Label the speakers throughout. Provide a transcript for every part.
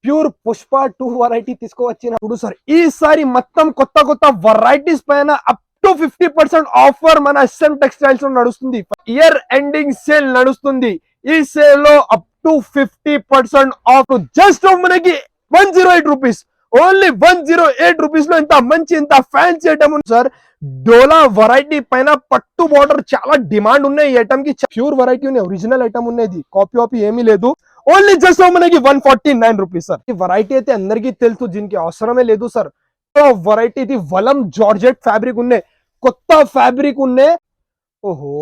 Speaker 1: Pure Pushpa 2 variety తీసుకువచ్చినప్పుడు sir ఈసారి మొత్తం కొత్త కొత్త వెరైటీస్ పైన అప్ టు 50% ఆఫర్ మన ఎస్ఎం టెక్స్టైల్స్ లో నడుస్తుంది. ఇయర్ ఎండింగ్ సేల్ నడుస్తుంది. ఈ సేల్ లో అప్ టు 50% ఆఫ్ జస్ట్ మనకి 108 రూపీస్, ఓన్లీ 108 రూపీస్ లో ఇంత మంచి ఇంత ఫ్యాన్సీ ఐటమ్ ఉంది సార్. డోలా వెరైటీ పైన పట్టు బార్డర్ చాలా డిమాండ్ ఉన్నాయి. ఈ ఐటమ్ కి ప్యూర్ వెరైటీ ఉన్నాయి, ఒరిజినల్ ఐటమ్ ఉన్నది, కాపీ ఏమీ లేదు. ఓన్లీ జస్ట్ మనకి 149 రూపీస్ సార్. ఈ వెరైటీ అయితే అందరికీ తెలుసు, దీనికి అవసరమే లేదు సార్. వెరైటీ ఇది వలం జార్జెట్ ఫ్యాబ్రిక్ ఉన్నాయి, కొత్త ఫ్యాబ్రిక్ ఉన్నాయి. ఓహో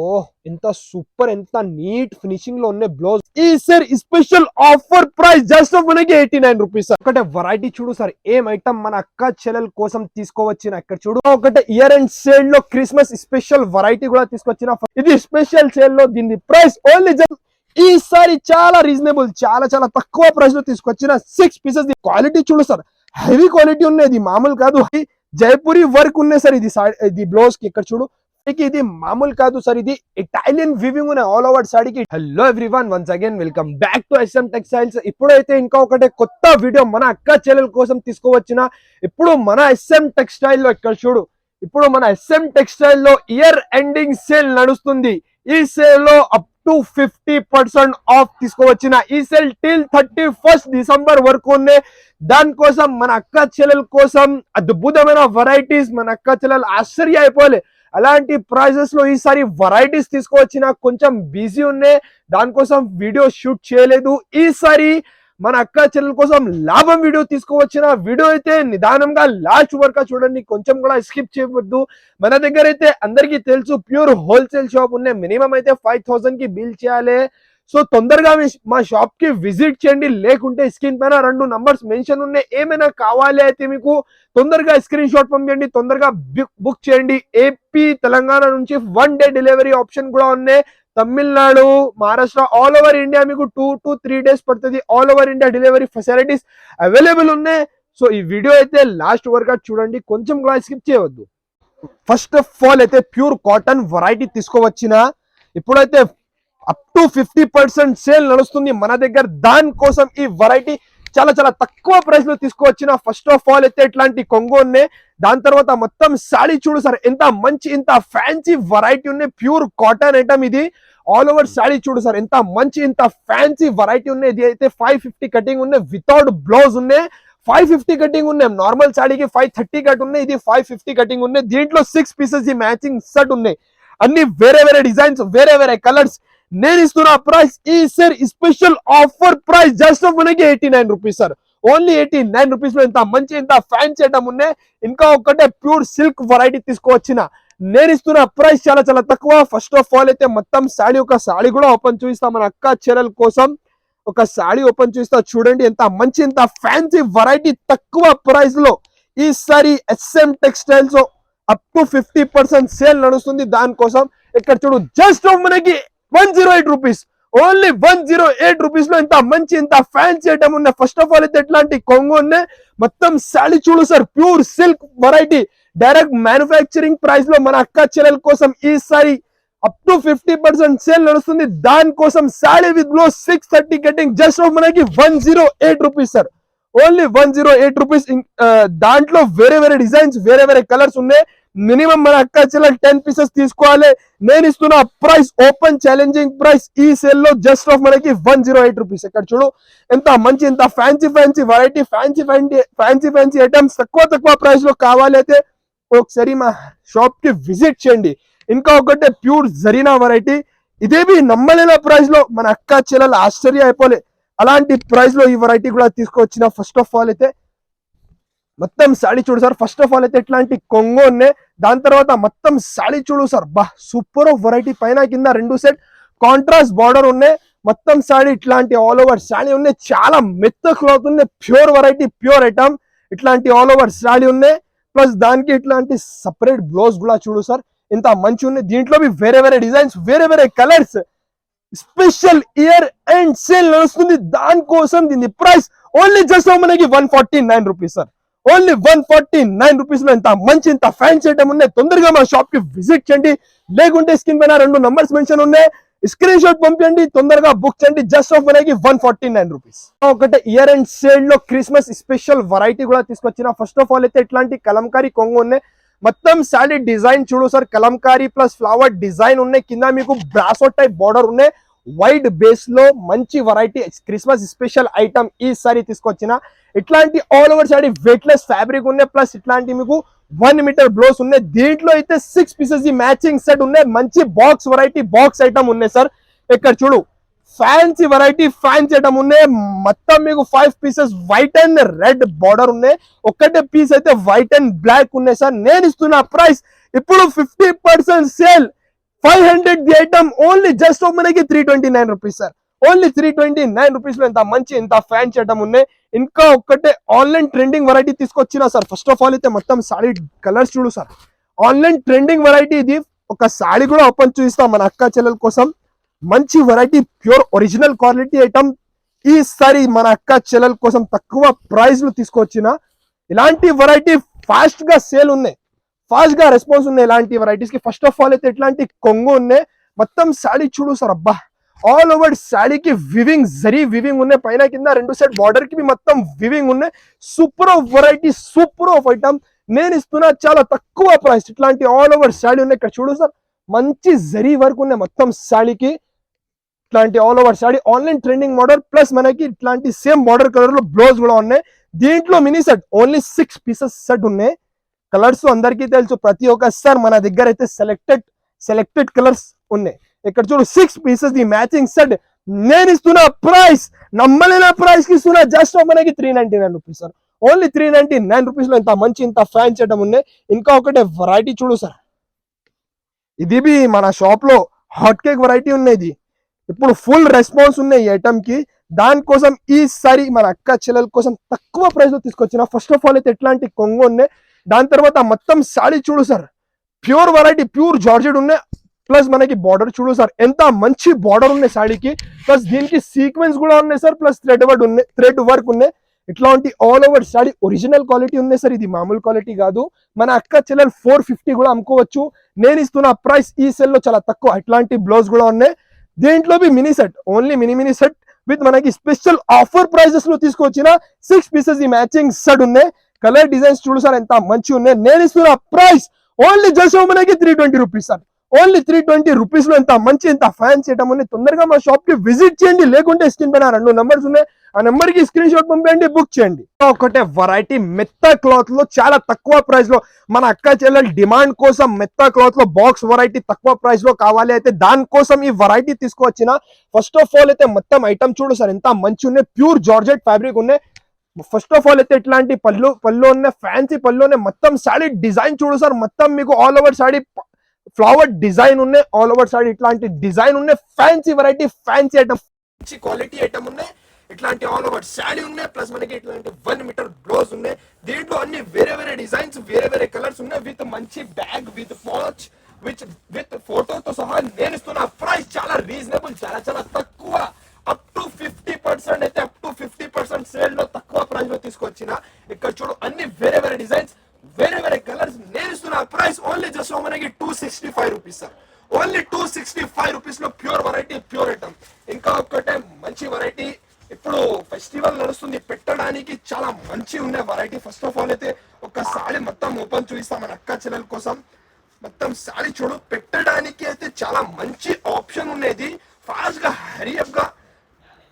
Speaker 1: ఎంత సూపర్, ఎంత నీట్ ఫినిషింగ్ లో ఉన్నాయి బ్లౌజ్. ఈ sir special offer price just మనకి 89 రూపీస్ సార్. ఒకటే వెరైటీ చూడు సార్, ఏం ఐటమ్ మన అక్క చెల్లెల కోసం తీసుకోవచ్చిన. ఇక్కడ చూడు ఒకటే ఇయర్ అండ్ సేల్ లో క్రిస్మస్ స్పెషల్ వెరైటీ కూడా తీసుకొచ్చిన. ఇది స్పెషల్ సేల్ లో దీని ప్రైస్ ఓన్లీ ఈసారి చాలా రీజనబుల్, చాలా చాలా తక్కువ ప్రైస్ లో తీసుకొచ్చిన 6 పీసెస్. క్వాలిటీ చూడు సార్, హెవీ క్వాలిటీ ఉన్నది, మామూలు కాదు. జైపూరి వర్క్ ఉన్నాయి సార్. ఇది బ్లౌజ్ కి ఇక్కడ చూడు, ఇది మామూలు కాదు సార్, ఇది ఇటాలియన్ వీవింగ్ ఉన్నాయి ఆల్ ఓవర్ సాడీకి. Hello everyone, once again welcome back to SM textiles. ఇప్పుడైతే ఇంకా ఒకటే కొత్త వీడియో మన అక్క చెల్లెల కోసం తీసుకువచ్చిన. ఇప్పుడు మన ఎస్ఎం టెక్స్టైల్ లో ఇక్కడ చూడు, ఇప్పుడు మన ఎస్ఎం టెక్స్టైల్ లో ఇయర్ ఎండింగ్ సేల్ నడుస్తుంది. ఈ సేల్ లో అప్ టు 50% ఆఫ్ తీసుకోవచ్చిన. ఈ సేల్ టిల్ 31 డిసెంబర్ వరకు ఉన్నాయి. దానికోసం మన అక్క చెల్లెల కోసం అద్భుతమైన వెరైటీస్, మన అక్క చెల్లెలు ఆశ్చర్య అయిపోలే అలాంటి ప్రైజెస్ లో ఈసారి వెరైటీస్ తీసుకువచ్చిన. కొంచెం బిజీ ఉన్నాయి, దానికోసం వీడియో షూట్ చేయలేదు. ఈసారి మన అక్క చెల్లెల కోసం లాభం వీడియో తీసుకువచ్చిన. వీడియో అయితే నిదానంగా లాస్ట్ వరకు చూడండి, కొంచెం కూడా స్కిప్ చేయవద్దు. మన దగ్గర అయితే అందరికీ తెలుసు ప్యూర్ హోల్సేల్ షాప్ ఉన్నాయి. మినిమం అయితే 5000 కి బిల్ చేయాలి. సో తొందరగా మా షాప్ కి విజిట్ చేయండి, లేకుంటే స్క్రీన్ పైన 2 నంబర్స్ మెన్షన్ ఉన్నాయి. ఏమైనా కావాలి అయితే మీకు తొందరగా స్క్రీన్ షాట్ పంపించండి, తొందరగా బుక్ చేయండి. ఏపీ తెలంగాణ నుంచి 1 డే డెలివరీ ఆప్షన్ కూడా ఉన్నాయి. Tamil Nadu, Maharashtra, all over India మీకు 2 to 3 డేస్ పడుతుంది. All over India delivery facilities available ఉన్నాయి. సో ఈ వీడియో అయితే లాస్ట్ వరకు చూడండి, కొంచెం కూడా స్కిప్ చేయవద్దు. ఫస్ట్ ఆఫ్ ఆల్ అయితే ప్యూర్ కాటన్ వెరైటీ తీసుకోవచ్చిన. ఇప్పుడైతే అప్ టు 50% సేల్ నడుస్తుంది మన దగ్గర. దానికోసం ఈ వెరైటీ చాలా చాలా తక్కువ ప్రైస్ లో తీసుకువచ్చిన. ఫస్ట్ ఆఫ్ ఆల్ అయితే ఇట్లాంటి కొంగు ఉన్నాయి. దాని తర్వాత మొత్తం సాడీ చూడు సార్, ఎంత మంచి ఇంత ఫ్యాన్సీ వెరైటీ ఉన్నాయి. ప్యూర్ కాటన్ ఐటమ్ ఇది. ఆల్ ఓవర్ సాడీ చూడు సార్, ఎంత మంచి ఇంత ఫ్యాన్సీ వెరైటీ ఉన్నాయి. ఇది అయితే 550 కటింగ్ ఉన్నాయి, వితౌట్ బ్లౌజ్ ఉన్నాయి. 550 కటింగ్ ఉన్నాయి. నార్మల్ సాడీకి 530 కట్ ఉన్నాయి, ఇది 550 కటింగ్ ఉన్నాయి. దీంట్లో 6 పీసెస్ ఈ మ్యాచింగ్ సెట్ ఉన్నాయి. అన్ని వేరే వేరే డిజైన్స్, వేరే వేరే కలర్స్. నేను ఇస్తున్న ప్రైస్ ఈ sir special offer price just మనకి 89 రూపీస్ సార్. ఓన్లీ 89 రూపీస్ లో ఇంత మంచి ఇంత ఫ్యాన్సీ ఐటమ్ ఉన్నాయి. ఇంకా ఒకటే ప్యూర్ సిల్క్ వెరైటీ తీసుకువచ్చిన. నేను ఇస్తున్న ప్రైస్ చాలా చాలా తక్కువ. ఫస్ట్ ఆఫ్ ఆల్ అయితే మొత్తం సాడీ, ఒక సాడీ కూడా ఓపెన్ చూపిస్తా మన అక్క చెల్లెల కోసం. ఒక సాడీ ఓపెన్ చూపిస్తా చూడండి, ఎంత మంచి ఇంత ఫ్యాన్సీ వెరైటీ తక్కువ ప్రైస్ లో ఈసారి SM Textiles up to 50% sale నడుస్తుంది. దానికోసం ఇక్కడ చూడు, జస్ట్ మనకి 108 రూపీస్, ఓన్లీ 108 రూపీస్ లో ఇంత మంచి ఇంత ఫ్యాన్సీ ఐటమ్ ఉన్నాయి. ఫస్ట్ ఆఫ్ ఆల్ అయితే ఎట్లాంటి కొంగు ఉన్నాయి. మొత్తం సాడీ చూడు sir, pure silk variety, direct manufacturing price లో మన అక్క చెల్లెల కోసం ఈసారి అప్ టు 50% సేల్ నడుస్తుంది. దానికోసం saree with blouse 630 cutting just మనకి 108 రూపీస్ సార్. Only 108 rupees. దాంట్లో వేరే వేరే డిజైన్స్, వేరే వేరే కలర్స్ ఉన్నాయి. మినిమం మన అక్క చెల్లెలు 10 పీసెస్ తీసుకోవాలి. నేను ఇస్తున్న ప్రైస్ ఓపెన్ ఛాలెంజింగ్ ప్రైస్ ఈ సేల్ లో జస్ట్ ఆఫ్ మనకి 108 రూపీస్. ఇక్కడ చూడు ఎంత మంచి ఎంత fancy fancy variety, fancy items తక్కువ ప్రైస్ లో కావాలి అయితే ఒకసారి మా షాప్ కి విజిట్ చేయండి. ఇంకా ఒకటే ప్యూర్ జరీనా వెరైటీ, ఇదేవి నమ్మలేని ప్రైస్ లో మన అక్క చెల్లెలు ఆశ్చర్య అయిపోలే అలాంటి ప్రైస్ లో ఈ వెరైటీ కూడా తీసుకొచ్చిన. ఫస్ట్ ఆఫ్ ఆల్ అయితే మొత్తం సాడీ చూడు సార్. ఫస్ట్ ఆఫ్ ఆల్ అయితే ఇట్లాంటి కొంగు ఉన్నాయి. దాని తర్వాత మొత్తం సాడీ చూడు సార్, బా సూపర్ వెరైటీ. పైన కింద 2 సెట్ కాంట్రాస్ట్ బార్డర్ ఉన్నాయి. మొత్తం సాడీ ఇట్లాంటి ఆల్ ఓవర్ సాడీ ఉన్నాయి. చాలా మెత్త క్లాత్ ఉన్నాయి, ప్యూర్ వెరైటీ, ప్యూర్ ఐటమ్. ఇట్లాంటి ఆల్ ఓవర్ సాడీ ఉన్నాయి. ప్లస్ దానికి ఇట్లాంటి సపరేట్ బ్లౌజ్ కూడా చూడు సార్, ఇంత మంచి ఉన్నాయి. దీంట్లో వేరే వేరే డిజైన్స్, వేరే వేరే colours. Special year and sale నడుస్తుంది. దానికోసం దీని ప్రైస్ ఓన్లీ జస్ట్ మనకి 149 రూపీస్ సార్. ఓన్లీ 149 రూపీస్ లో ఇంత మంచి ఇంత ఫ్యాన్సీ ఐటమ్ ఉన్నాయి. తొందరగా మా షాప్ కి విజిట్ చేయండి, లేకుంటే స్క్రీన్ పైన 2 నంబర్స్ మెన్షన్ ఉన్నాయి. స్క్రీన్ షాట్ పంపించండి, తొందరగా బుక్ చేయండి. జస్ట్ ఆఫ్ మనకి 149 రూపీస్. ఒకటే ఇయర్ అండ్ సేల్ లో క్రిస్మస్ స్పెషల్ వెరైటీ కూడా తీసుకొచ్చిన. ఫస్ట్ ఆఫ్ ఆల్ అయితే ఇట్లాంటి కలంకారీ కొంగు ఉన్నాయి. మొత్తం శారీ డిజైన్ చూడు sir, Kalamkari plus flower design ఉన్నాయి. కింద మీకు బ్రాసో టైప్ బార్డర్ ఉన్నాయి. వైట్ బేస్ లో మంచి వెరైటీ క్రిస్మస్ స్పెషల్ ఐటమ్ ఈ సారీ తీసుకొచ్చిన. ఇట్లాంటి all over sorry weightless fabric ఉన్నాయి. ప్లస్ ఇట్లాంటి మీకు 1 మీటర్ బ్లౌజ్ ఉన్నాయి. దీంట్లో అయితే 6 పీసెస్ మ్యాచింగ్ సెట్ ఉన్నాయి. మంచి బాక్స్ వెరైటీ బాక్స్ ఐటమ్ ఉన్నాయి సార్. ఇక్కడ చూడు ఫ్యాన్సీ వెరైటీ ఫ్యాన్సీ ఐటమ్ ఉన్నాయి. మొత్తం మీకు 5 pieces white and red border ఉన్నాయి. ఒక్కటే పీస్ అయితే వైట్ అండ్ బ్లాక్ ఉన్నాయి సార్. నేను ఇస్తున్న ప్రైస్ ఇప్పుడు 50% sale 500 the item only just మనకి 329 రూపీస్ సార్. ఓన్లీ 329 రూపీస్ లో ఇంత మంచి ఇంత ఫ్యాన్సీ ఐటమ్ ఉన్నాయి. ఇంకా ఒక్కటే ఆన్లైన్ ట్రెండింగ్ వెరైటీ తీసుకొచ్చినా సార్. ఫస్ట్ ఆఫ్ ఆల్ అయితే మొత్తం సారీ కలర్స్ చూడు సార్. ఆన్లైన్ ట్రెండింగ్ వెరైటీ ఇది. ఒక సారీ కూడా ఓపెన్ చూపిస్తాం మన అక్క చెల్లెల కోసం. మంచి variety pure original quality item ఈ సారీ మన అక్క చెల్లెల కోసం తక్కువ ప్రైస్ లో తీసుకొచ్చిన. ఇలాంటి వెరైటీ ఫాస్ట్ గా సేల్ ఉన్నాయి, ఫాస్ట్ గా రెస్పాన్స్ ఉన్నాయి ఇలాంటి వెరైటీస్ కి. ఫస్ట్ ఆఫ్ ఆల్ అయితే ఇట్లాంటి కొంగు ఉన్నాయి. మొత్తం సారీ చూడు సార్, అబ్బా ఆల్ ఓవర్ శారీకి వివింగ్ జరీ వివింగ్ ఉన్నాయి. పైన కింద 2 సెట్ బార్డర్ కి మొత్తం వివింగ్ ఉన్నాయి. Super of variety, super of item నేను ఇస్తున్నా చాలా తక్కువ ప్రైస్. ఇట్లాంటి ఆల్ ఓవర్ శారీ ఉన్నాయి. ఇక్కడ చూడు సార్, మంచి జరీ వర్క్ ఉన్నాయి మొత్తం శారీకి. ఇట్లాంటి all over sari online trending model plus మనకి ఇట్లాంటి సేమ్ బార్డర్ కలర్ లో బ్లౌజ్ కూడా ఉన్నాయి. దీంట్లో mini set only 6 pieces set ఉన్నాయి. కలర్స్ అందరికీ తెలుసు, ప్రతి ఒక్క సార్ మన దగ్గర అయితే సెలెక్టెడ్ కలర్స్ ఉన్నాయి. ఇక్కడ చూడు 6 పీసెస్ ది మ్యాచింగ్ సెట్. నేను ఇస్తున్న ప్రైస్ నమ్మలేని ప్రైస్ కి ఇస్తున్నా. జస్ట్ మనకి 399 రూపీస్ సార్. ఓన్లీ 399 రూపీస్ లో ఇంత మంచి ఇంత ఫ్యాన్ చేయడం ఉన్నాయి. ఇంకా ఒకటే వెరైటీ చూడు సార్, ఇది బి మన షాప్ లో హాట్ కేక్ వెరైటీ ఉన్నది. ఇప్పుడు ఫుల్ రెస్పాన్స్ ఉన్నాయి ఈ ఐటమ్ కి. దానికోసం ఈసారి మన అక్క చెల్లెల కోసం తక్కువ ప్రైస్ లో తీసుకొచ్చిన. ఫస్ట్ ఆఫ్ ఆల్ అయితే ఎట్లాంటి కొంగు ఉన్నాయి. దాని తర్వాత మొత్తం సారీ చూడు sir, pure variety pure georgette ఉన్నాయి. ప్లస్ మనకి బార్డర్ చూడు సార్, ఎంత మంచి బార్డర్ ఉన్నాయి సాడీకి. ప్లస్ దీనికి సీక్వెన్స్ కూడా ఉన్నాయి సార్. ప్లస్ థ్రెడ్ వర్క్ ఉన్నాయి. ఇట్లాంటి all over saree original quality ఉన్నాయి సార్. ఇది మామూలు క్వాలిటీ కాదు. మన అక్క చెల్లెలు 450 కూడా అమ్ముకోవచ్చు. నేను ఇస్తున్న ప్రైస్ ఈ సెల్ లో చాలా తక్కువ. ఇట్లాంటి బ్లౌజ్ కూడా ఉన్నాయి. దీంట్లో mini set only mini set with మనకి స్పెషల్ ఆఫర్ ప్రైజెస్ లో తీసుకొచ్చిన. 6 పీసెస్ ఈ మ్యాచింగ్ సెట్ ఉన్నాయి. కలర్ డిజైన్స్ చూడు సార్ ఎంత మంచి ఉన్నాయి. నేను ఇస్తున్న ప్రైస్ ఓన్లీ జస్ట్ మనకి 320 రూపీస్ సార్. ఓన్లీ 320 రూపీస్ లో ఎంత మంచి ఎంత ఫ్యాన్స్ చేయడం ఉంది. తొందరగా మా షాప్ కి విజిట్ చేయండి. లేకుంటే స్క్రీన్ పైన 2 నెంబర్స్ ఉన్నాయి, ఆ నెంబర్ కి స్క్రీన్ షాట్ పంపండి, బుక్ చేయండి. ఒకటే వెరైటీ మెత్త క్లాత్ లో చాలా తక్కువ ప్రైస్ లో మన అక్క చెల్లెల డిమాండ్ కోసం మెత్త క్లాత్ లో బాక్స్ వెరైటీ తక్కువ ప్రైస్ లో కావాలి అయితే దానికోసం ఈ వెరైటీ తీసుకువచ్చిన. ఫస్ట్ ఆఫ్ ఆల్ అయితే మొత్తం ఐటమ్ చూడు సార్ ఎంత మంచి ఉన్నాయి. ప్యూర్ జార్జెట్ ఫ్యాబ్రిక్ ఉన్నాయి. ఫస్ట్ ఆఫ్ ఆల్ అయితే ఇట్లాంటి పళ్ళు ఉన్నాయి, ఫ్యాన్సీ పళ్ళు ఉన్నాయి. మొత్తం సాడీ డిజైన్ చూడు సార్, మొత్తం మీకు all over saree flower design ఉన్నాయి. ఆల్ ఓవర్ సాడీ ఇట్లాంటి డిజైన్ ఉన్నాయి. ఫ్యాన్సీ వెరైటీ ఫ్యాన్సీ ఐటమ్ మంచి క్వాలిటీ ఐటమ్ ఉన్నాయి. ఇట్లాంటి ఆల్ ఓవర్ శారీ ఉన్నాయి. ప్లస్ మనకి ఇట్లాంటి 1 మీటర్ బ్లౌజ్ ఉన్నాయి. దీంట్లో అన్ని వేరే డిజైన్స్ వేరే కలర్స్ ఉన్నాయి. విత్ మంచి బ్యాగ్ విత్ పాచ్ విత్ ఫోటోతో సహా. నేను ఇస్తున్న ప్రైస్ చాలా రీజనబుల్, చాలా తక్కువ. అప్ టు 50% అయితే అప్ టు 50% సేల్ లో తక్కువ ప్రైస్ లో తీసుకొచ్చిన. ఇక్కడ చూడు అన్ని వేరే డిజైన్స్ వేరే కలర్స్. నేను ఇస్తున్న ప్రైస్ ఓన్లీ జస్ట్ మనకి 265 రూపీస్ సార్. ఓన్లీ 265 రూపీస్ లో ప్యూర్ వెరైటీ ప్యూర్ ఐటమ్. ఇంకా ఒక్కటే మంచి వెరైటీ ఇప్పుడు ఫెస్టివల్ నడుస్తుంది, పెట్టడానికి చాలా మంచి ఉండే వెరైటీ. ఫస్ట్ ఆఫ్ ఆల్ అయితే ఒక సారీ మొత్తం ఓపెన్ చూపిస్తాం మన అక్క చెల్లెల కోసం. మొత్తం సారీ చూడు, పెట్టడానికి అయితే చాలా మంచి ఆప్షన్ ఉండేది. ఫాస్ట్ గా హరియప్ గా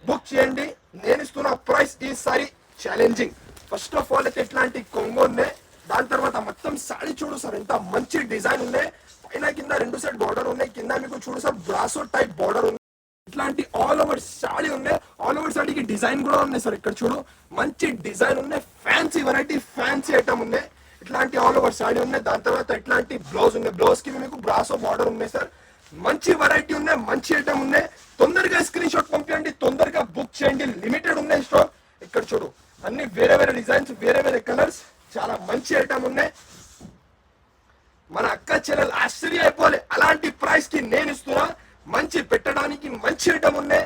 Speaker 1: బుక్ చేయండి. నేను ఇస్తున్న ప్రైస్ ఈసారి ఛాలెంజింగ్. ఫస్ట్ ఆఫ్ ఆల్ అయితే ఇట్లాంటి కొంగు ఉన్నాయి. దాని తర్వాత మొత్తం సారీ చూడు సార్ ఎంత మంచి డిజైన్ ఉన్నాయి. పైన కింద 2 సెట్ బార్డర్ ఉన్నాయి. కింద మీకు చూడు సార్ బ్రాసో టైప్ బార్డర్ ఉంది. ఇట్లాంటి ఆల్ ఓవర్ సాడీ ఉన్నాయి. ఆల్ ఓవర్ సాడీకి డిజైన్ కూడా ఉన్నాయి సార్. ఇక్కడ చూడు మంచి డిజైన్ ఉన్నాయి. ఫ్యాన్సీ వెరైటీ ఫ్యాన్సీ ఐటమ్ ఉన్నాయి. ఇట్లాంటి ఆల్ ఓవర్ సాడీ ఉన్నాయి. దాని తర్వాత ఇట్లాంటి బ్లౌజ్ ఉన్నాయి. బ్లౌజ్ కి మీకు బ్రాసో బార్డర్ ఉన్నాయి సార్. మంచి వెరైటీ ఉన్నాయి, మంచి ఐటమ్ ఉన్నాయి. తొందరగా స్క్రీన్ షాట్ పంపించండి, తొందరగా బుక్ చేయండి. లిమిటెడ్ ఉన్నాయి స్టాక్. ఇక్కడ చూడు అన్ని వేరే డిజైన్స్ వేరే కలర్స్. చాలా మంచి ఐటమ్ ఉన్నాయి. మన అక్క చెల్లెలు ఆశ్చర్య అయిపోలే అలాంటి ప్రైస్ కి నేను ఇస్తున్నా. మంచి పెట్టడానికి మంచి ఐటమ్ ఉన్నాయి.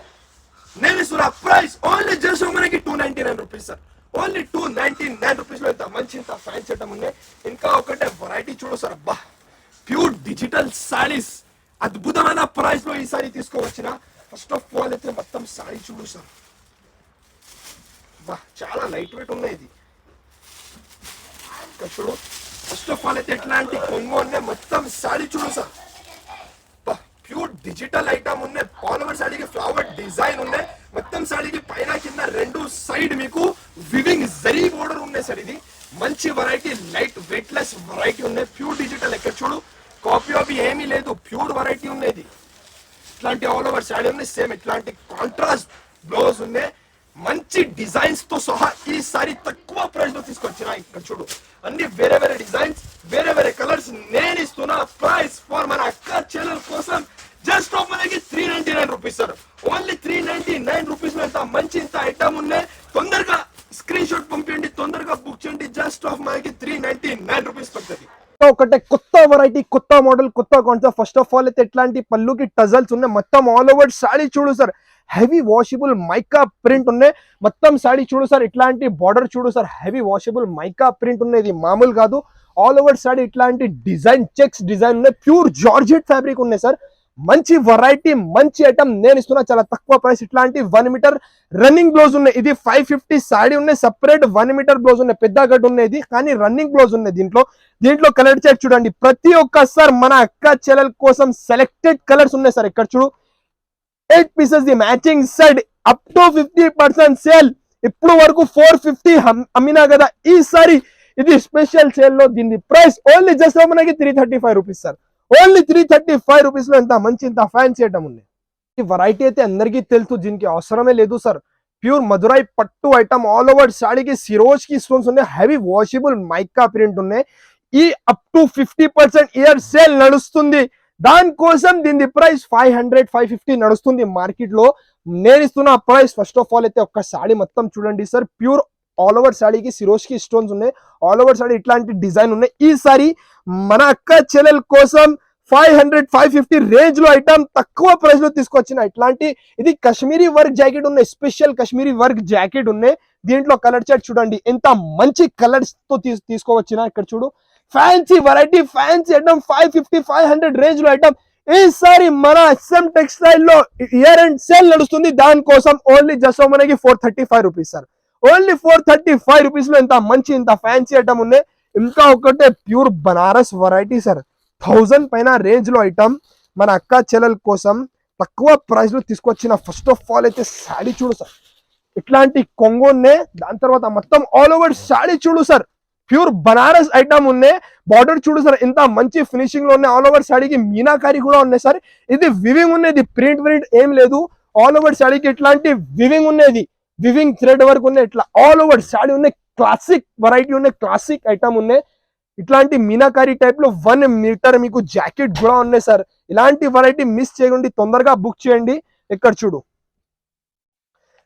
Speaker 1: నేను ఇస్తున్న ప్రైస్ ఓన్లీ జస్ట్ మనకి 299 రూపీస్ సార్. ఓన్లీ 299 రూపీస్ లో ఇంత మంచి ఇంత ఫ్యాన్స్ ఐటమ్ ఉన్నాయి. ఇంకా ఒకటే వెరైటీ చూడు సార్, అబ్బా ప్యూర్ డిజిటల్ సారీస్ అద్భుతమైన ప్రైస్ లో ఈసారి తీసుకోవచ్చిన. ఫస్ట్ ఆఫ్ ఆల్ అయితే మొత్తం సారీ చూడు సార్, బా చాలా లైట్ వెయిట్ ఉన్నాయి ఇది. ఇక్కడ చూడు, ఫస్ట్ ఆఫ్ ఆల్ అయితే ఎట్లాంటి కొంగు ఉన్నాయి, మొత్తం సారీ చూడు సార్, ప్యూర్ డిజిటల్ ఐటమ్ ఉన్నాయి. ఆల్ ఓవర్ సాడీకి ఫ్లవర్ డిజైన్ ఉన్నాయి. మొత్తం సాడీకి పైన కింద రెండు సైడ్ మీకు వివింగ్ జరీ బోర్డర్ ఉన్నాయి సార్. ఇది మంచి variety, light weight less variety ఉన్నాయి. ప్యూర్ డిజిటల్, ఎక్కడ చూడు కాపీ అవి ఏమీ లేదు, ప్యూర్ వెరైటీ ఉన్నాయి. ఇట్లాంటి ఆల్ ఓవర్ సాడీ ఉన్నాయి. సేమ్ ఇట్లాంటి కాంట్రాస్ట్ బ్లౌజ్ ఉన్నాయి. మంచి డిజైన్స్ తో సహా ఈసారి తక్కువ ప్రైస్ లో తీసుకొచ్చిన. ఇక్కడ చూడు అన్ని వేరే వేరే డిజైన్స్, వేరే వేరే కలర్స్. నేను ఇస్తున్న ప్రైస్ ఫర్ మన అక్క చెల్లెల కోసం జస్ట్ ఆఫ్ మనకి 399 రూపీస్ సార్. ఓన్లీ 399 రూపీస్ లో ఎంత మంచి ఇంత ఐటమ్ ఉన్నాయి. తొందరగా స్క్రీన్ షాట్ పంపించండి, తొందరగా బుక్ చేయండి. జస్ట్ ఆఫ్ మనకి 399 రూపీస్ పడుతుంది. ఒకటే కొత్త వెరైటీ, కొత్త మోడల్, కొత్త కాన్సెప్ట్. ఫస్ట్ ఆఫ్ ఆల్ అయితే ఎట్లాంటి పళ్ళుకి టజల్స్ ఉన్నాయి. మొత్తం ఆల్ ఓవర్ సాడీ చూడు sir, heavy washable mica print ఉన్నాయి. మొత్తం సాడీ చూడు సార్, ఇట్లాంటి బార్డర్ చూడు sir, heavy washable mica print ఉన్నాయి. ఇది మామూలు కాదు. ఆల్ ఓవర్ సాడీ ఇట్లాంటి డిజైన్, చెక్స్ డిజైన్ ఉన్నాయి. ప్యూర్ జార్జెట్ ఫ్యాబ్రిక్ ఉన్నాయి సార్. మంచి వెరైటీ, మంచి ఐటమ్ నేను ఇస్తున్నా చాలా తక్కువ ప్రైస్. ఇట్లాంటి 1 మీటర్ రన్నింగ్ బ్లౌజ్ ఉన్నాయి. ఇది 550 సాడీ ఉన్నాయి. సెపరేట్ 1 మీటర్ బ్లౌజ్ ఉన్నాయి. పెద్ద గడ్డ ఉన్నది కానీ రన్నింగ్ బ్లౌజ్ ఉన్నాయి. దీంట్లో కలర్ చార్ట్ చూడండి. ప్రతి ఒక్క సార్ మన అక్క చెల్లెల కోసం సెలెక్టెడ్ కలర్స్ ఉన్నాయి సార్. ఇక్కడ చూడు 8 pieces the matching set, up to 50% sale. ఇప్పుడు వరకు 450 అమ్మినా కదా, ఈసారి ఇది స్పెషల్ సేల్ లో దీని ప్రైస్ ఓన్లీ జస్ట్ మనకి 335 రూపీస్ సార్. ఓన్లీ 335 రూపీస్ లో ఎంత మంచి, ఇంత ఫ్యాన్సీ ఐటమ్ ఉంది. ఈ వెరైటీ అయితే అందరికీ తెలుసు, దీనికి అవసరమే లేదు సార్. ప్యూర్ మధురై పట్టు ఐటమ్. ఆల్ ఓవర్ సాడీకి సిరోజ్ కి స్టోన్స్ ఉన్నాయి. హెవీ వాషబుల్ మైకా ప్రింట్ ఉన్నాయి. ఈ అప్ టు 50% ఇయర్ సేల్ నడుస్తుంది. దానికోసం దీని ప్రైస్ 500-550 నడుస్తుంది మార్కెట్ లో. నేను ఇస్తున్న ప్రైస్ ఫస్ట్ ఆఫ్ ఆల్ అయితే ఒక్క సాడీ మొత్తం చూడండి సార్. ప్యూర్ ఆల్ ఓవర్ సాడీకి సిరోజ్ కి స్టోన్స్ ఉన్నాయి. ఆల్ ఓవర్ సాడీ ఇట్లాంటి డిజైన్ ఉన్నాయి. ఈసారి మన అక్క చెల్లెల కోసం 500-550 రేంజ్ లో ఐటమ్ తక్కువ ప్రైస్ లో తీసుకొచ్చిన. ఇట్లాంటి ఇది కాశ్మీరీ వర్క్ జాకెట్ ఉన్నాయి. స్పెషల్ కాశ్మీరీ వర్క్ జాకెట్ ఉన్నాయి. దీంట్లో కలర్ చార్ట్ చూడండి, ఎంత మంచి కలర్స్ తో తీసుకోవచ్చిన. ఇక్కడ చూడు fancy variety, fancy item 550-500 range లో ఐటమ్. ఈసారి మన SM టెక్స్టైల్ లో ఇయర్ అండ్ సేల్ నడుస్తుంది. దానికోసం ఓన్లీ జస్ట్ మనకి 435 రూపీస్ సార్. ఓన్లీ 435 రూపీస్ లో ఎంత మంచి, ఇంత ఫ్యాన్సీ ఐటమ్ ఉన్నాయి. ఇంకా ఒకటే ప్యూర్ బనారస్ వెరైటీ సార్. 1000 పైన రేంజ్ లో ఐటమ్ మన అక్క చెల్లెల కోసం తక్కువ ప్రైస్ లో తీసుకొచ్చిన. ఫస్ట్ ఆఫ్ ఆల్ అయితే సాడీ చూడు సార్, ఇట్లాంటి కొంగోనే. దాని తర్వాత మొత్తం ఆల్ ఓవర్ సాడీ చూడు సార్, ప్యూర్ బనారస్ ఐటమ్ ఉన్నాయి. బార్డర్ చూడు సార్, ఎంత మంచి ఫినిషింగ్ లో ఉన్నాయి. ఆల్ ఓవర్ సాడీకి మీనాకారి కూడా ఉన్నాయి సార్. ఇది వివింగ్ ఉన్నది, ప్రింట్ ఏం లేదు. ఆల్ ఓవర్ సాడీకి ఇట్లాంటి వివింగ్ ఉన్నది, వివింగ్ థ్రెడ్ వర్క్ ఉన్నాయి. ఇట్లా ఆల్ ఓవర్ సాడీ ఉన్నాయి. క్లాసిక్ వెరైటీ ఉన్నాయి, క్లాసిక్ ఐటమ్ ఉన్నాయి. ఇట్లాంటి మీనాకారి టైప్ లో 1 మీటర్ మీకు జాకెట్ కూడా ఉన్నాయి సార్. ఇలాంటి వెరైటీ మిస్ చేయకండి, తొందరగా బుక్ చేయండి. ఇక్కడ చూడు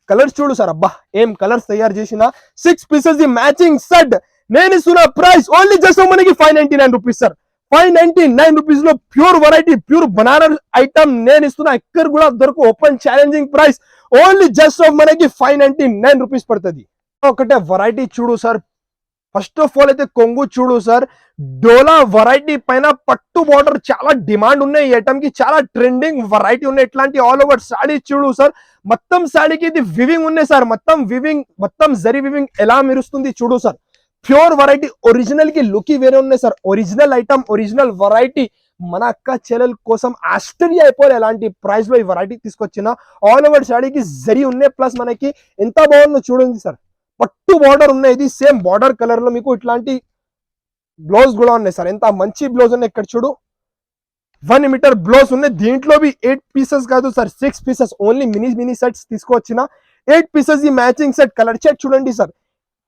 Speaker 1: కలర్స్ చూడు సార్, అబ్బా ఏం కలర్స్ తయారు చేసిన. 6 పీసెస్ ది మ్యాచింగ్ సెట్. నేను ఇస్తున్న ప్రైస్ ఓన్లీ జస్ట్ మనకి 599 రూపీస్ సార్. 599 రూపీస్ లో pure variety, pure Banaras item నేను ఇస్తున్నా. ఎక్కడ కూడా దొరకు. Open challenging price only just మనకి 599 రూపీస్ పడుతుంది. ఒకటే వెరైటీ చూడు సార్. ఫస్ట్ ఆఫ్ ఆల్ అయితే కొంగు చూడు సార్, డోలా వెరైటీ పైన పట్టు బార్డర్ చాలా డిమాండ్ ఉన్నాయి. ఈ ఐటమ్ కి చాలా ట్రెండింగ్ వెరైటీ ఉన్నాయి. ఇట్లాంటి ఆల్ ఓవర్ సాడీ చూడు సార్. మొత్తం సాడీకి ఇది వివింగ్ ఉన్నాయి సార్. మొత్తం వివింగ్, మొత్తం జరీ వివింగ్ ఎలా మెరుస్తుంది చూడు సార్. ప్యూర్ వెరైటీ, ఒరిజినల్ కి లుక్ వేరే ఉన్నాయి sir. Original item, original variety మన అక్క చెల్లెల కోసం ఆశ్చర్య అయిపోయి ఎలాంటి ప్రైస్ లో ఈ వెరైటీ తీసుకొచ్చిన. ఆల్ ఓవర్ సాడీకి జరీ ఉన్నాయి. ప్లస్ మనకి ఎంత బాగుందో చూడండి సార్, పట్టు బార్డర్ ఉన్నాయి. ఇది సేమ్ బార్డర్ కలర్ లో మీకు ఇట్లాంటి బ్లౌజ్ కూడా ఉన్నాయి సార్. ఎంత మంచి బ్లౌజ్ ఉన్నాయి. ఇక్కడ చూడు 1 మీటర్ బ్లౌజ్ ఉన్నాయి. దీంట్లో 8 పీసెస్ కాదు sir, 6 pieces. Only mini sets తీసుకొచ్చిన. 8 పీసెస్ ఈ మ్యాచింగ్ సెట్. కలర్ చార్ట్ చూడండి సార్,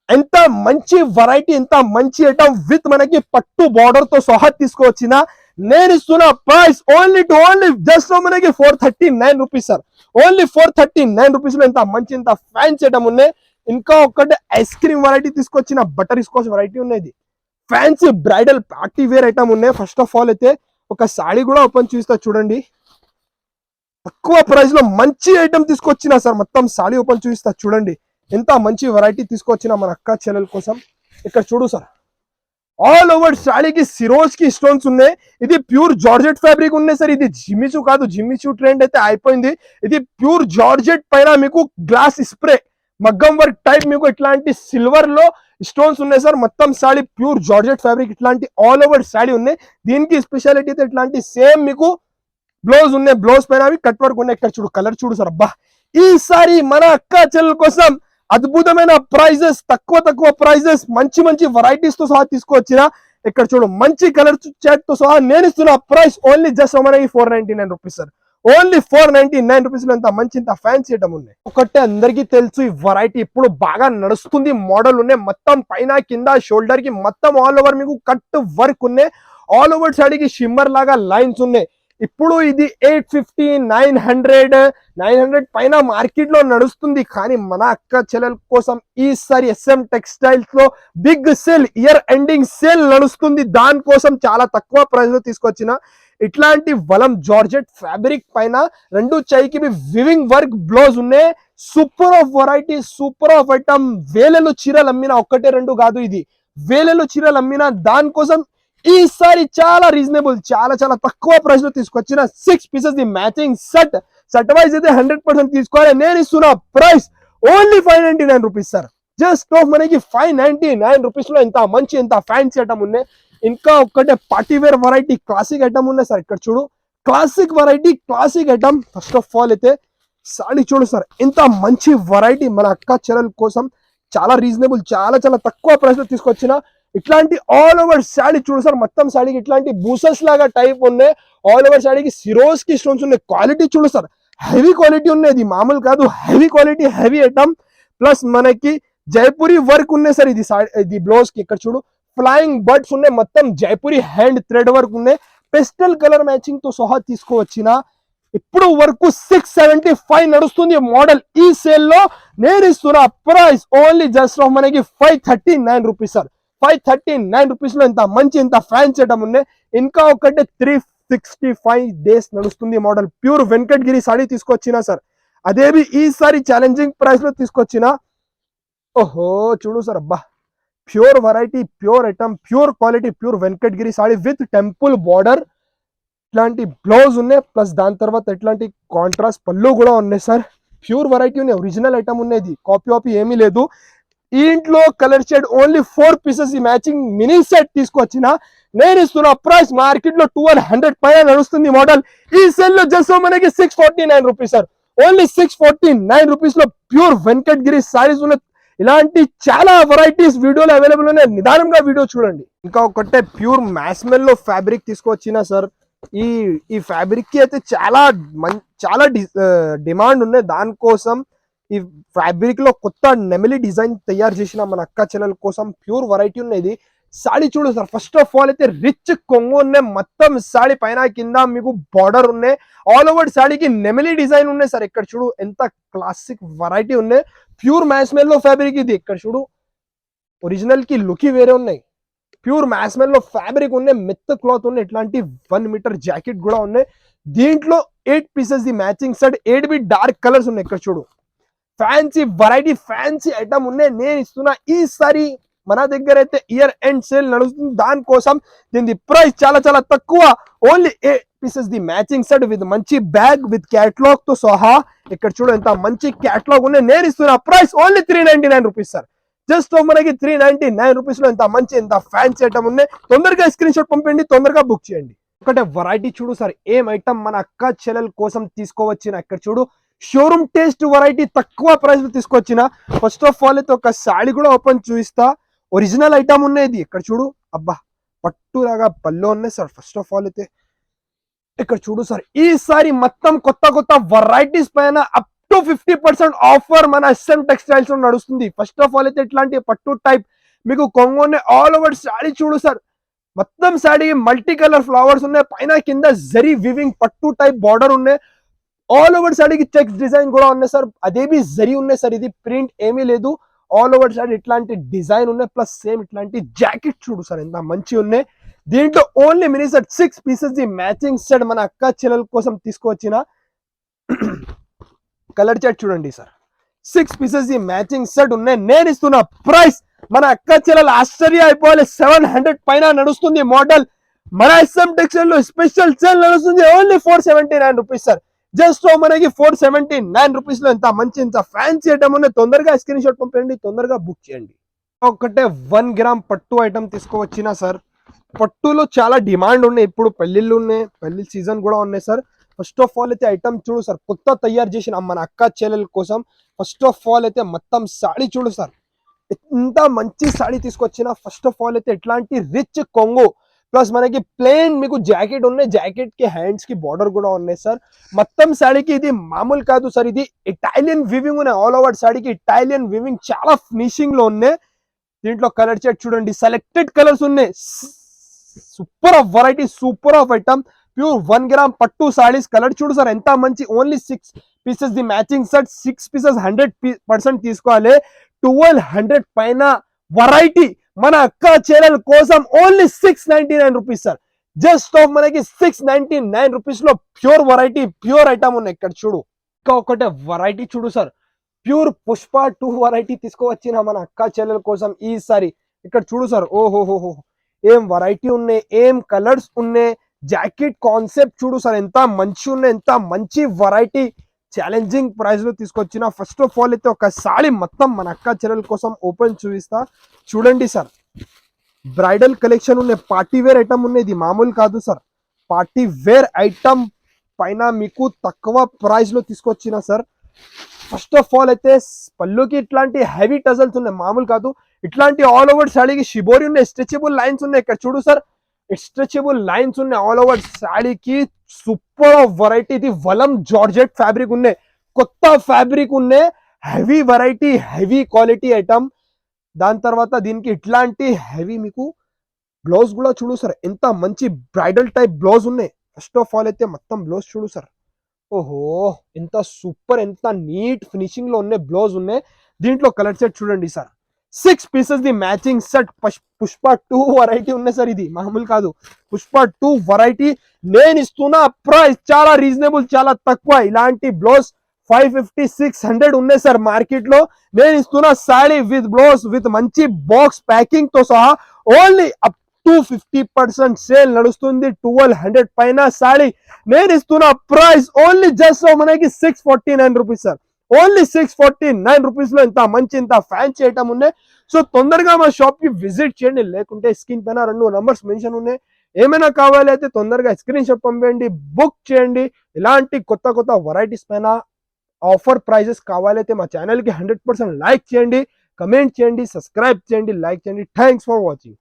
Speaker 1: ఎంత మంచి వెరైటీ, ఎంత మంచి ఐటమ్ విత్ మనకి పట్టు బార్డర్ తో సహా తీసుకొచ్చిన. నేను ఇస్తున్న ప్రైస్ ఓన్లీ జస్ట్ మనకి 439 రూపీస్ సార్. ఓన్లీ 439 రూపీస్ లో ఎంత మంచి, ఎంత ఫ్యాన్సీ ఐటమ్ ఉన్నాయి. ఇంకా ఒకటి ఐస్ క్రీమ్ వెరైటీ తీసుకొచ్చిన. బటర్ స్కాచ్ వెరైటీ ఉన్నది. Fancy bridal party wear item ఉన్నాయి. ఫస్ట్ ఆఫ్ ఆల్ అయితే ఒక సాడీ కూడా ఓపెన్ చూస్తా చూడండి. తక్కువ ప్రైస్ లో మంచి ఐటమ్ తీసుకొచ్చిన సార్. మొత్తం సాడీ ఓపెన్ చూపిస్తా చూడండి. ఎంత మంచి వెరైటీ తీసుకొచ్చిన మన అక్క చెల్లెల కోసం. ఇక్కడ చూడు సార్, ఆల్ ఓవర్ శారీకి సిరోజ్ కి స్టోన్స్ ఉన్నాయి. ఇది ప్యూర్ జార్జెట్ ఫ్యాబ్రిక్ ఉన్నాయి సార్. ఇది జిమ్మిచూ కాదు, జిమ్మిచూ ట్రెండ్ అయితే అయిపోయింది. ఇది ప్యూర్ జార్జెట్ పైన మీకు గ్లాస్ స్ప్రే మగ్గం వర్క్ టైప్ మీకు ఇట్లాంటి సిల్వర్ లో స్టోన్స్ ఉన్నాయి సార్. మొత్తం శారీ ప్యూర్ జార్జెట్ ఫ్యాబ్రిక్, ఇట్లాంటి ఆల్ ఓవర్ శారీ ఉన్నాయి. దీనికి స్పెషాలిటీ అయితే ఇట్లాంటి సేమ్ మీకు బ్లౌజ్ ఉన్నాయి. బ్లౌజ్ పైన అవి కట్ వర్క్ ఉన్నాయి. ఇక్కడ చూడు కలర్ చూడు సార్. అబ్బా ఈసారి మన అక్క చెల్లెల కోసం అద్భుతమైన ప్రైజెస్, తక్కువ ప్రైజెస్, మంచి వెరైటీస్ తో సహా తీసుకొచ్చిన. ఇక్కడ చూడు మంచి కలర్ చాట్ తో సహా నేను ఇస్తున్న ప్రైస్ ఓన్లీ జస్ట్ మనకి 499 రూపీస్ సార్. ఓన్లీ 499 రూపీస్ లో ఇంత మంచి ఇంత ఫ్యాన్సీ ఐటమ్ ఉన్నాయి. ఒకటే అందరికీ తెలుసు ఈ వెరైటీ ఇప్పుడు బాగా నడుస్తుంది. మోడల్ ఉన్నాయి మొత్తం పైన కింద షోల్డర్ కి మొత్తం ఆల్ ఓవర్ మీకు కట్ వర్క్ ఉన్నాయి. ఆల్ ఓవర్ శారీకి షిమ్మర్ లాగా లైన్స్ ఉన్నాయి. ఇప్పుడు ఇది 850 900 పైన మార్కెట్ లో నడుస్తుంది. కానీ మన అక్క చెల్లెల కోసం ఈసారి SM టెక్స్టైల్స్ లో big sale, year ending sale నడుస్తుంది. దానికోసం చాలా తక్కువ ప్రైస్ లో తీసుకొచ్చిన ఇట్లాంటి వలం జార్జెట్ ఫ్యాబ్రిక్ పైన రెండు చైకి వివింగ్ వర్క్ బ్లౌజ్ ఉన్నాయి. Super of variety, super of item. వేలలో చీరలు అమ్మిన ఒక్కటే రెండు కాదు, ఇది వేలలో చీరలు అమ్మిన. దానికోసం ఈసారి చాలా రీజనబుల్, చాలా తక్కువ ప్రైస్ లో తీసుకొచ్చిన 6 pieces the matching set wise అయితే 100% తీసుకోవాలి. నేను ఇస్తున్న price only 599 rupees sir. Just of మనకి 599 రూపీస్ లో ఇంత మంచి ఇంత ఫ్యాన్సీ ఐటమ్ ఉన్నాయి. ఇంకా ఒక్కటే party wear variety classic item ఉన్నాయి సార్. ఇక్కడ చూడు classic variety, classic item. First of all అయితే సారీ చూడు సార్, ఇంత మంచి వెరైటీ మన అక్క చెల్లెల కోసం చాలా రీజనబుల్, చాలా తక్కువ ప్రైస్ లో తీసుకొచ్చిన ఇట్లాంటి ఆల్ ఓవర్ శారీ చూడు సార్. మొత్తం శారీకి ఇట్లాంటి బూసెస్ లాగా టైప్ ఉన్నాయి. ఆల్ ఓవర్ శారీకి సిరోజ్ కి స్టోన్స్ ఉన్నాయి. క్వాలిటీ చూడు సార్, హెవీ క్వాలిటీ ఉన్నాయి. ఇది మామూలు కాదు, heavy quality, heavy item. Plus మనకి జైపూరి వర్క్ ఉన్నాయి సార్. ఇది బ్లౌజ్ కి ఇక్కడ చూడు ఫ్లయింగ్ బర్డ్స్ ఉన్నాయి. మొత్తం జైపూరి హ్యాండ్ థ్రెడ్ వర్క్ ఉన్నాయి. పెస్టల్ కలర్ మ్యాచింగ్ తో సహా తీసుకువచ్చిన ఇప్పుడు వరకు 675 నడుస్తుంది మోడల్. ఈ సేల్ లో నేను ఇస్తున్న ప్రైస్ ఓన్లీ జస్ట్ ఆఫ్ మనకి 539 రూపీస్ సార్. 539 రూపీస్ లో ఇంత మంచి ఇంత ఫ్యాన్సీ ఐటమ్ ఉన్నాయి. ఇంకా ఒకటే 365 డేస్ నడుస్తుంది మోడల్. ప్యూర్ వెంకటగిరి సారీ తీసుకొచ్చిన సార్. అదేవి ఈసారి ఛాలెంజింగ్ ప్రైస్ లో తీసుకొచ్చిన. ఓహో చూడు సార్, అబ్బా pure variety, pure item, pure quality, pure Venkatagiri sorry with temple border. ఇట్లాంటి బ్లౌజ్ ఉన్నాయి. ప్లస్ దాని తర్వాత ఇట్లాంటి కాంట్రాస్ట్ పళ్ళు కూడా ఉన్నాయి సార్. ప్యూర్ వెరైటీ ఉన్నాయి, ఒరిజినల్ ఐటమ్ ఉన్నది, కాపీ ఏమీ లేదు. ఈ ఇంట్లో కలర్ షేడ్ ఓన్లీ 4 పీసెస్ ఈ మ్యాచింగ్ మినీ సెట్ తీసుకొచ్చిన. నేను ఇస్తున్న ప్రైస్ మార్కెట్ లో 1200 పైన నడుస్తుంది మోడల్. ఈ సెల్ లో జస్ట్ మనకి 649 రూపీస్ సార్. ఓన్లీ 649 రూపీస్ లో ప్యూర్ వెంకటగిరి సారీస్ ఉన్న ఇలాంటి చాలా వెరైటీస్ వీడియోలో అవైలబుల్ ఉన్నాయి. నిదానంగా వీడియో చూడండి. ఇంకా ఒకటే ప్యూర్ మ్యాస్మెల్ లో ఫ్యాబ్రిక్ తీసుకొచ్చిన సార్. ఈ ఫ్యాబ్రిక్ కి అయితే చాలా డిమాండ్ ఉన్నాయి. దానికోసం ఈ ఫ్యాబ్రిక్ లో కొత్త నెమిలి డిజైన్ తయారు చేసిన మన అక్క చెల్లెల కోసం ప్యూర్ వెరైటీ ఉన్నది. సాడీ చూడు సార్. ఫస్ట్ ఆఫ్ ఆల్ అయితే రిచ్ కొంగు ఉన్నాయి. మొత్తం సాడీ పైన కింద మీకు బార్డర్ ఉన్నాయి. ఆల్ ఓవర్ సాడీకి నెమిలి డిజైన్ ఉన్నాయి సార్. ఇక్కడ చూడు ఎంత క్లాసిక్ వెరైటీ ఉన్నాయి. ప్యూర్ మ్యాస్మెల్ లో ఫ్యాబ్రిక్ ఇది. ఇక్కడ చూడు ఒరిజినల్ కి లుక్ వేరే ఉన్నాయి. ప్యూర్ మ్యాస్మెల్ లో ఫ్యాబ్రిక్ ఉన్నాయి. మెత్త క్లాత్ ఉన్నాయి. ఇట్లాంటి 1 మీటర్ జాకెట్ కూడా ఉన్నాయి. దీంట్లో 8 pieces the matching set. 8 be dark colours ఉన్నాయి. ఇక్కడ చూడు ఫ్యాన్సీ వెరైటీ, ఫ్యాన్సీ ఐటమ్ ఉన్నాయి. నేను ఇస్తున్నా ఈసారి మన దగ్గర అయితే ఇయర్ ఎండ్ సేల్ నడుస్తుంది. దానికోసం దీని ప్రైస్ చాలా తక్కువ. Only 8 pieces the matching set with మంచి బ్యాగ్ విత్ క్యాటలాగ్ తో సహా. ఇక్కడ చూడు ఎంత మంచి క్యాటలాగ్ ఉన్నాయి. నేను ఇస్తున్న price only 399 rupees sir. Just మనకి 399 రూపీస్ లో ఎంత మంచి ఎంత ఫ్యాన్సీ ఐటమ్ ఉన్నాయి. తొందరగా స్క్రీన్ షాట్ పంపండి, తొందరగా బుక్ చేయండి. ఒకటే వెరైటీ చూడు సార్, ఏం ఐటమ్ మన అక్క చెల్లెల కోసం తీసుకోవచ్చిన. ఇక్కడ చూడు షోరూమ్ టేస్ట్ వెరైటీ తక్కువ ప్రైస్ లో తీసుకొచ్చిన. ఫస్ట్ ఆఫ్ ఆల్ అయితే ఒక సాడీ కూడా ఓపెన్ చూపిస్తా. ఒరిజినల్ ఐటమ్ ఉన్నది. ఇక్కడ చూడు అబ్బా పట్టులాగా పళ్ళు ఉన్నాయి సార్. ఫస్ట్ ఆఫ్ ఆల్ అయితే ఇక్కడ చూడు సార్, ఈసారి మొత్తం కొత్త వెరైటీస్ పైన అప్ టు 50% ఆఫర్ మన SM టెక్స్టైల్స్ లో నడుస్తుంది. ఫస్ట్ ఆఫ్ ఆల్ అయితే ఇట్లాంటి పట్టు టైప్ మీకు కొంగోనే ఆల్ ఓవర్ సాడీ చూడు సార్. మొత్తం సాడీ మల్టీ కలర్ ఫ్లవర్స్ ఉన్నాయి. పైన కింద జరీ వివింగ్ పట్టు టైప్ బార్డర్ ఉన్నాయి. ఆల్ ఓవర్ సాడీకి చెక్స్ డిజైన్ కూడా ఉన్నాయి సార్. అదేవి జరీ ఉన్నాయి సార్. ఇది ప్రింట్ ఏమీ లేదు. ఆల్ ఓవర్ సాడీ ఇట్లాంటి డిజైన్ ఉన్నాయి. ప్లస్ సేమ్ ఇట్లాంటి జాకెట్ చూడు సార్ ఎంత మంచి ఉన్నాయి. దీంట్లో only mini set 6 pieces the matching set మన అక్క చెల్లెల కోసం తీసుకువచ్చిన. కలర్ చార్ట్ చూడండి sir. 6 pieces the matching set ఉన్నాయి. నేను ఇస్తున్న ప్రైస్ మన అక్క చెల్లెలు ఆశ్చర్య అయిపోవాలి. 700 పైన నడుస్తుంది మోడల్. మన ఎస్ఎం టెక్స్టైల్ లో స్పెషల్ సేల్ నడుస్తుంది. Only 479 rupees sir. జస్ట్ మనకి 479 రూపీస్ లో ఎంత మంచి ఎంత ఫ్యాన్సీ ఐటమ్ ఉన్నాయి. తొందరగా స్క్రీన్ షాట్ పంపండి, తొందరగా బుక్ చేయండి. ఒకటే 1 గ్రామ్ పట్టు ఐటమ్ తీసుకోవచ్చినా సార్. పట్టులో చాలా డిమాండ్ ఉన్నాయి. ఇప్పుడు పెళ్లిళ్ళు ఉన్నాయి, పెళ్లి సీజన్ కూడా ఉన్నాయి సార్. ఫస్ట్ ఆఫ్ ఆల్ అయితే ఐటమ్ చూడు సార్, కొత్త తయారు చేసిన మన అక్క చెల్లెల కోసం. ఫస్ట్ ఆఫ్ ఆల్ అయితే మొత్తం సాడీ చూడు సార్, ఎంత మంచి సాడీ తీసుకొచ్చిన. ఫస్ట్ ఆఫ్ ఆల్ అయితే ఎట్లాంటి రిచ్ కొంగు ప్లస్ మనకి ప్లెయిన్ మీకు జాకెట్ ఉన్నాయి. జాకెట్ కి హ్యాండ్స్ కి బార్డర్ కూడా ఉన్నాయి సార్. మొత్తం సాడీకి ఇది మామూలు కాదు సార్, ఇది ఇటాలియన్ వివింగ్ ఉన్నాయి. ఆల్ ఓవర్ సాడీకి ఇటాలియన్ వివింగ్ చాలా ఫినిషింగ్ లో ఉన్నాయి. దీంట్లో కలర్ చార్ట్ చూడండి, సెలెక్టెడ్ కలర్స్ ఉన్నాయి. Super of variety, super of item. Pure 1 gram పట్టు సారీస్. కలర్ చూడు సార్ ఎంత మంచి. Only 6 pieces the matching set. 6 pieces 100% తీసుకోవాలి. 1200 పైన వెరైటీ మన అక్క చెల్లెల కోసం only 699 rupees sir. Just of మనకి 699 రూపీస్ లో ప్యూర్ వెరైటీ, ప్యూర్ ఐటమ్ ఉన్నాయి. ఇక్కడ చూడు, ఇంకా ఒకటే వెరైటీ చూడు సార్, ప్యూర్ పుష్ప 2 వెరైటీ తీసుకోవచ్చిన మన అక్క చెల్లెల కోసం ఈసారి. ఇక్కడ చూడు సార్, ఓహోహోహో ఏం వెరైటీ ఉన్నాయి, ఏం కలర్స్ ఉన్నాయి. జాకెట్ కాన్సెప్ట్ చూడు సార్, ఎంత మంచి ఉన్నాయి, ఎంత మంచి వెరైటీ. ఛాలెంజింగ్ ప్రైస్ లో తీసుకొచ్చిన. ఫస్ట్ ఆఫ్ ఆల్ అయితే ఒకసారి మొత్తం మన అక్క చెల్లెల కోసం ఓపెన్ చూపిస్తా. చూడండి సార్, బ్రైడల్ కలెక్షన్ ఉన్నాయి, పార్టీ వేర్ ఐటమ్ ఉన్నాయి. ఇది మామూలు కాదు సార్, పార్టీ వేర్ ఐటమ్ పైన మీకు తక్కువ ప్రైస్ లో తీసుకొచ్చిన సార్. ఫస్ట్ ఆఫ్ ఆల్ అయితే పళ్ళుకి ఇట్లాంటి హెవీ టజల్స్ ఉన్నాయి, మామూలు కాదు. ఇట్లాంటి ఆల్ ఓవర్ సాడీకి షిబోరి ఉన్నాయి, స్ట్రెచబుల్ లైన్స్ ఉన్నాయి. ఇక్కడ చూడు సార్, స్ట్రెచబుల్ లైన్స్ ఉన్నాయి ఆల్ ఓవర్ సాడీకి. Super of variety. ఇది వలం జార్జెట్ ఫ్యాబ్రిక్ ఉన్నాయి, కొత్త ఫ్యాబ్రిక్ ఉన్నాయి. Heavy variety, heavy quality item. దాని తర్వాత దీనికి ఇట్లాంటి హెవీ మీకు బ్లౌజ్ కూడా చూడు సార్, ఎంత మంచి బ్రైడల్ టైప్ బ్లౌజ్ ఉన్నాయి. ఫస్ట్ ఆఫ్ ఆల్ అయితే మొత్తం బ్లౌజ్ చూడు సార్, ఓహో ఎంత సూపర్, ఎంత నీట్ ఫినిషింగ్ లో ఉన్నాయి బ్లౌజ్ ఉన్నాయి. దీంట్లో కలర్ సెట్ చూడండి sir, 6 pieces the matching set. Pushpa 2 variety ఉన్నాయి సార్, ఇది మామూలు కాదు. పుష్ప 2 వెరైటీ. నేను ఇస్తున్న ప్రైస్ చాలా రీజనబుల్, చాలా తక్కువ. ఇలాంటి బ్లౌజ్ 550-600 ఉన్నాయి సార్ మార్కెట్ లో. నేను ఇస్తున్న సాడీ విత్ బ్లౌజ్ విత్ మంచి బాక్స్ ప్యాకింగ్ తో సహా ఓన్లీ అప్ టు 50% సేల్ నడుస్తుంది. 1200 పైన సాడీ. నేను ఇస్తున్న ప్రైస్ ఓన్లీ జస్ట్ మనకి 649 రూపీస్ సార్. ఓన్లీ 649 రూపీస్ లో ఇంత మంచి, ఇంత ఫ్యాన్సీ ఐటమ్ ఉన్నాయి. సో తొందరగా మా షాప్ కి విజిట్ చేయండి, లేకుంటే స్క్రీన్ పైన 2 నంబర్స్ మెన్షన్ ఉన్నాయి. ఏమైనా కావాలి అయితే తొందరగా స్క్రీన్ షాట్ పంపండి, బుక్ చేయండి. ఇలాంటి కొత్త కొత్త వెరైటీస్ పైన ఆఫర్ ప్రైజెస్ కావాలైతే మా ఛానల్ కి 100% లైక్ చేయండి, కమెంట్ చేయండి, సబ్స్క్రైబ్ చేయండి, లైక్ చేయండి. Thanks for watching.